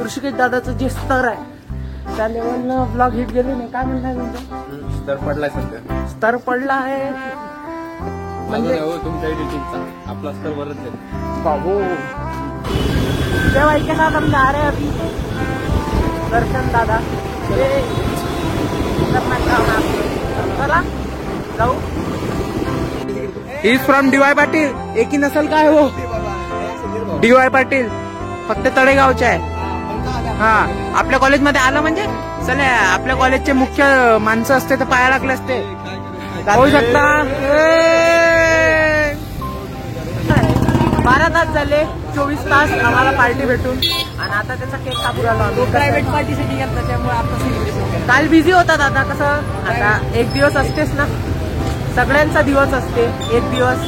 ऋषिकेश दादाचं जे स्तर आहे त्या लेवलनं ब्लॉग हिट गेले नाही. काय म्हणताय तुमचं? स्तर पडलाय सध्या. स्तर पडला आहे म्हणजे तुमच्या एडिटिंगचा आपला स्तर वरच आहे बाबू. जय भाई के साथ हम जा रहे हैं अभी दर्शन दादा. चला जाऊ. Is from DY Patil. एक ही नसल का है वो? DY पाटील फक्त तळेगावचे आहे. हा आपल्या कॉलेजमध्ये आलं म्हणजे चला. आपल्या कॉलेजचे मुख्य माणसं असते तर पाया लागले असते. होऊ शकता. 12 तास झाले, 24 तास आम्हाला पार्टी भेटून आणि आता त्याचा केक कापू राहिलो. प्रायव्हेट पार्टीसाठी गेला त्यामुळे आता काल बिझी होता दादा. कसं आता एक दिवस असतेच ना, सगळ्यांचा दिवस असते एक दिवस.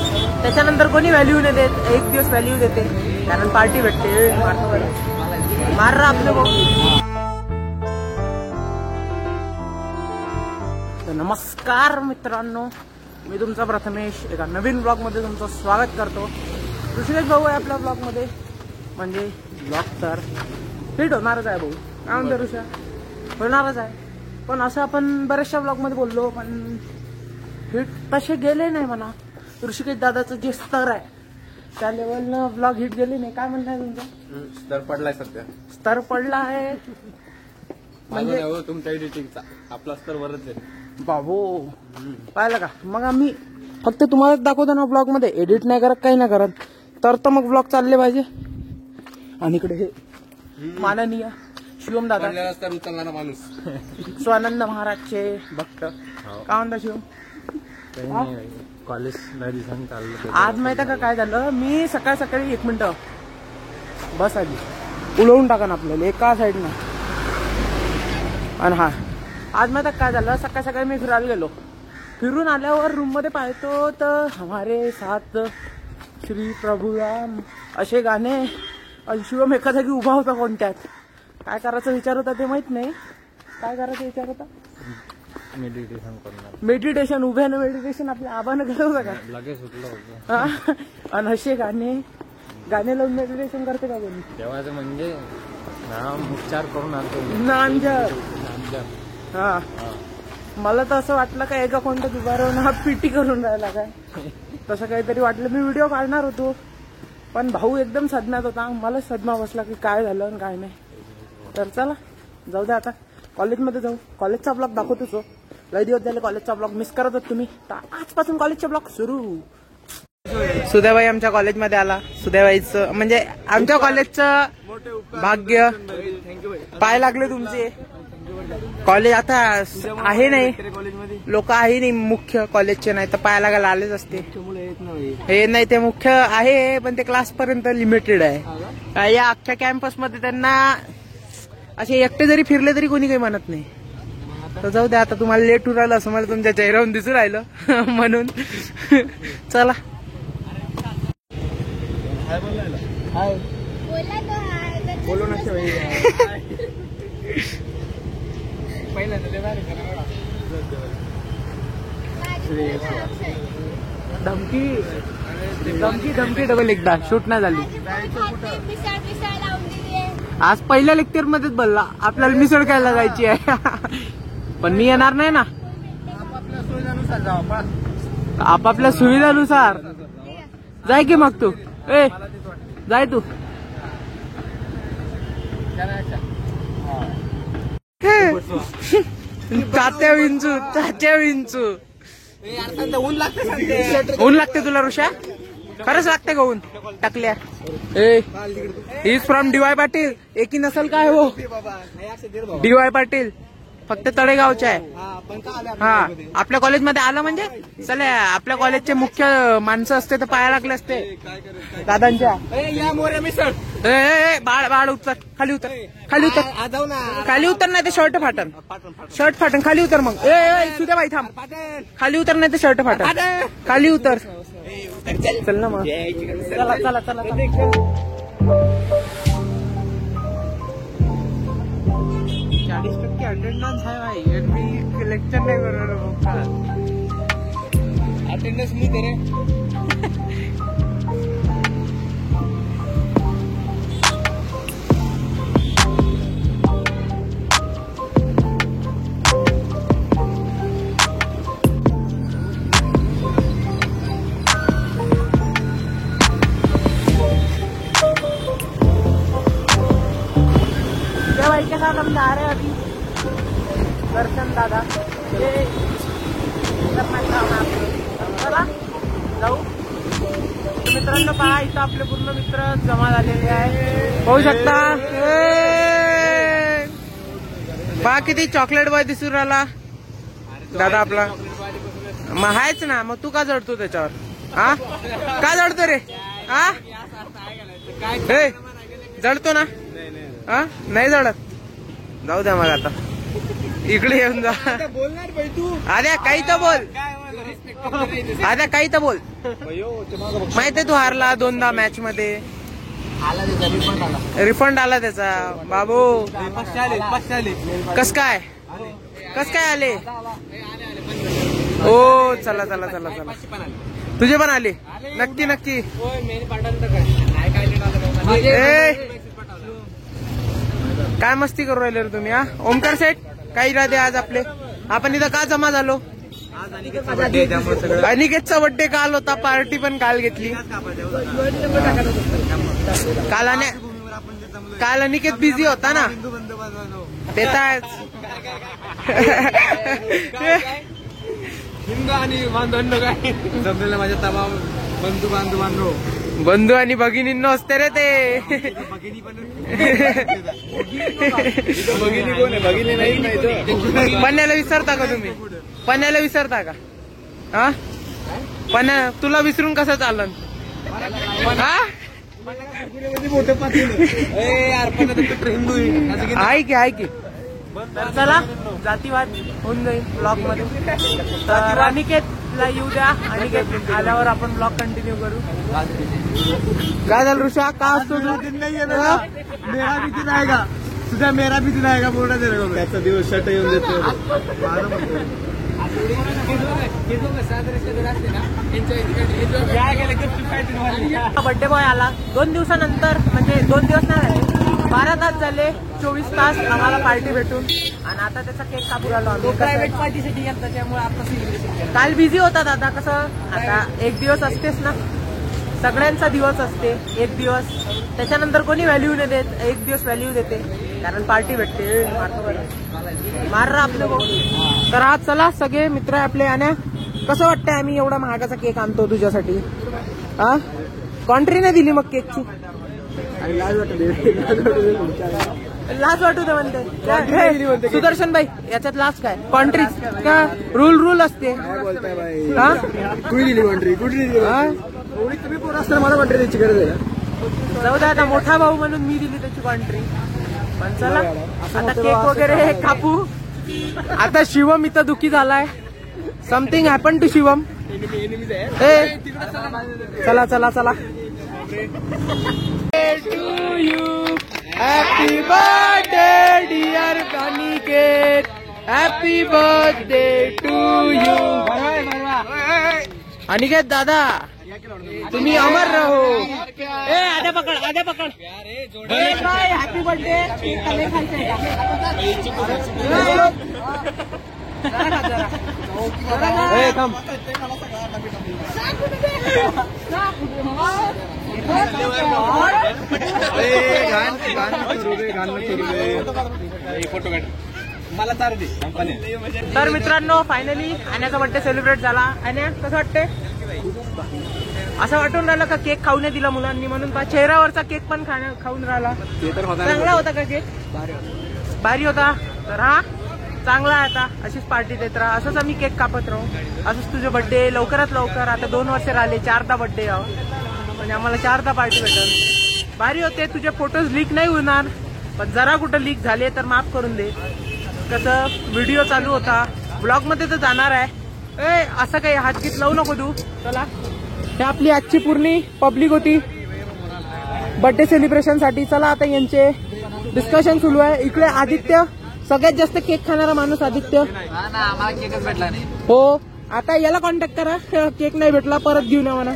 त्याच्यानंतर कोणी व्हॅल्यू नाही देत. एक दिवस व्हॅल्यू देते कारण पार्टी भेटते. मार रहा आपले भाऊ. नमस्कार मित्रांनो, मी तुमचा प्रथमेश एका नवीन ब्लॉग मध्ये तुमचं स्वागत करतो. ऋषिकेश भाऊ आहे आपल्या ब्लॉग मध्ये. म्हणजे ब्लॉग तर हिट होणारच आहे भाऊ. काय म्हणतो ऋषा? होणारच आहे. पण असं आपण बऱ्याचशा ब्लॉग मध्ये बोललो पण हिट तसे गेले नाही म्हणा. ऋषिकेश दादाचं जे स्तर आहे त्या लेवलनं ब्लॉग हिट गेले नाही. काय म्हणताय तुमचं? स्तर पडलाय सध्या. स्तर पडला आहे म्हणजे तुमच्या एडिटिंगचा आपला स्तर वरच आहे बाबू. पाहिलं का? मग आम्ही फक्त तुम्हालाच दाखवतो ना ब्लॉग मध्ये. एडिट नाही करत, काही नाही करत. तर मग ब्लॉग चालले पाहिजे. आणि इकडे हे माननीय शिवम दादा स्तर उचलणारा माणूस स्वानंद महाराजचे भक्त. काय म्हणता शिवम? कॉलेज चाललं. आज माहिती आहे का काय झालं? मी सकाळी 1 मिनिट बस आली, उडवून टाका ना आपल्याला एका साईडनं. आणि हा आज माहिती आहे काय झालं? सकाळी मी फिरायला गेलो. फिरून आल्यावर रूम मध्ये पाहतो तर हमारे साथ श्री प्रभु राम असे गाणे. शिवम एका जागी उभा होता कोणत्यात. काय करायचा विचार होता ते माहित नाही. काय करायचा विचार होता? मेडिटेशन करणार. मेडिटेशन. उभ्यानं मेडिटेशन आपल्या आबानं केलं होतं का? लगेच सुटलं होतं. आणि असे गाणे लावून मेडिटेशन करते का कोणी? देवाचं म्हणजे नाम उच्चार करून आणतो. नामजप. हा मला तर असं वाटलं का एका कोणत्या दुबारावर हा पीटी करून राहिला काय, तसं काहीतरी वाटलं. मी व्हिडिओ काढणार होतो पण भाऊ एकदम सदम्यात होता. मला सदमा बसला की काय झालं आणि काय नाही. तर चला जाऊ द्या, आता कॉलेजमध्ये जाऊ. कॉलेजचा ब्लॉग दाखवतोच. लय दिवस झाले कॉलेजचा ब्लॉग मिस करत होत तुम्ही. तर आजपासून कॉलेजचा ब्लॉग सुरू. सुद्याबाई आमच्या कॉलेजमध्ये आला. सुद्याबाईचं म्हणजे आमच्या कॉलेजचं भाग्य. पाय लागले तुमचे. कॉलेज आता आहे नाही, लोक आहे नाही मुख्य कॉलेजचे, नाही तर पाय लागायला आलेच असते. हे नाही ते मुख्य आहे पण ते क्लास पर्यंत लिमिटेड आहे. या अख्ख्या कॅम्पस मध्ये त्यांना असे एकटे जरी फिरले तरी कोणी काही म्हणत नाही. तर जाऊ द्या, आता तुम्हाला लेट होऊन राहिलं असं मला तुमच्या चेहऱ्यावरून दिसून राहिलं म्हणून चला. बोलो ना धमकी डबल एकदा शूट नाही झाली. आज पहिल्या लेक्चर मध्येच बोलला आपल्याला मिसळ खायला जायची आहे. पण मी येणार नाही ना. आपापल्या सुविधानुसार जाय की मग तू. जाय तू. चाच्या विंचू. ऊन लागते तुला ऋषा? खरंच लागते का ऊन? टाकल्या. Is from DY Patil. एक ही नसल का है वो? DY पाटील फक्त तळेगावचे आहे. हा आपल्या कॉलेजमध्ये आलं म्हणजे चला. आपल्या कॉलेजचे मुख्य माणसं असते तर पाया लागले असते दादांच्या. बाळ उतर. खाली उतर. खाली उतर नाही ते शर्ट फाटन. खाली उतर मग. सुद्या बाई थांब. खाली उतर नाही ते शर्ट फाटन. खाली उतर. चल ना मग. चला. 40% अटेंडन्स आहे भाई. मी लेक्चर नाही करणार. अटेंडन्स मी करे. साथ हम जा रहे हैं अभी दर्शन दादा ये करना काम आहे आपलं. चला जाऊ. मित्रांनो पहा इथं आपले पूर्ण मित्र जमा झालेले आहे होऊ शकता. पहा किती चॉकलेट बॉय दिसून राहिला दादा आपला. मग आहेच ना, मग तू का जडतो त्याच्यावर? हा का जडतो रे? हा जडतो ना? हा नाही जडत. जाऊ द्या मग आता इकडे येऊन जा. बोलणार भाई तू. आद्या काही तर बोल. आद्या काही तर बोल. माहितीये तू हारला 2दा मॅच मध्ये. रिफंड आला त्याचा बाबू. कस काय आले? ओ चला चला चला चला. तुझे पण आले? नक्की नक्की. काय मस्ती करू राहिले रे तुम्ही? हा ओमकार सेठ काय इरादे आज आपले? आपण इथं का जमा झालो? अनिकेतचा बर्थडे काल होता. पार्टी पण काल घेतली. काल अनिकेत बिझी होता ना. ते तर हिंदू आणि बांधव काय जमलेलं माझ्या तमाम बंधू आणि भगिनींनो असते रे ते. भगिनी कोण आहे? भगिनी नाही. पन्याला विसरता का तुम्ही? पन्याला विसरता का? हा पन्या तुला विसरून कसं चालन? हा आहे की तर चला जातीवाद होऊन जाईल ब्लॉग मध्ये. तर अनिकेतला येऊ द्या. अनिकेत आल्यावर आपण ब्लॉग कंटिन्यू करू. काय झालं ऋषा? का असतो तू? मेरा भी दिन आएगा. तुझा मेरा भी दिन आएगा बोलणार त्याचा दिवस शर्ट येऊन देतो. बर्थडे बॉय आला 2 दिवसानंतर. म्हणजे 2 दिवस नाही, 12 तास झाले. 24 तास आम्हाला पार्टी भेटून. आणि आता त्याचा केक कापू राहिलो आम्ही. प्रायव्हेट पार्टीसाठी गेला त्यामुळे आता सेलिब्रेशन केलं. काल बिझी होता दादा. कसं आता एक दिवस असतेच ना, सगळ्यांचा दिवस असते एक दिवस. त्याच्यानंतर कोणी व्हॅल्यू नाही देत. एक दिवस व्हॅल्यू देते कारण पार्टी भेटते. मार आपलं भाऊ. तर आज चला सगळे मित्र आपले. आणि कसं वाटतंय आम्ही एवढा महागाचा केक आणतो तुझ्यासाठी? हा कॉन्ट्री नाही दिली मग केकची? लाज वाटू दे म्हणते सुदर्शन भाई. याच्यात लाज काय? कॉन्ट्री का रूल असते? कुठे दिली कॉन्ट्री? कुठे दिली? तुम्ही पोर असताना मला कॉन्ट्री द्यायची गरज आहे? जाऊ दे आता. मोठा भाऊ म्हणून मी दिली त्याची कॉन्ट्री. पण चला आता केक वगैरे कापू. आता शिवम इथं दुखी झालाय. Something happen to Shivam. चला चला चला. To you happy birthday dear Aniket. Happy birthday to you. Aniket दादा तुम्ही अमर रहो. आद्या पकड. Happy birthday. मला चार दे. तर मित्रांनो फायनली आण्याचा बर्थडे सेलिब्रेट झाला. आण्या कसं वाटतंय? असं वाटून राहिलं का केक खाऊ नाही दिला मुलांनी म्हणून? चेहऱ्यावरचा केक पण खाऊन राहिला. चांगला होता का केक? भारी होता. तर हा चांगला आहे. आता अशीच पार्टी देत राहा. असंच आम्ही केक कापत राहू. असंच तुझे बर्थडे लवकरात लवकर. आता 2 वर्ष राहिले. 4दा बर्थडे म्हणजे आम्हाला 4दा पार्टी भेटेल. भारी होते. तुझे फोटोज लीक नाही होणार. पण जरा कुठं लीक झाले तर माफ करून दे. कसं व्हिडिओ चालू होता. ब्लॉग मध्ये तर जाणार आहे. असं काही हातगीत लावू नको तू. चला हे आपली आजची पूर्ण पब्लिक होती बर्थडे सेलिब्रेशन साठी. चला आता यांचे डिस्कशन सुरू आहे. इकडे आदित्य सगळ्यात जास्त केक खाणारा माणूस आदित्य. आम्हाला केकच भेटला नाही. हो आता याला कॉन्टॅक्ट करा. केक नाही भेटला परत घेऊन या म्हणा.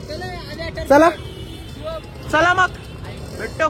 चला मग भेटतो.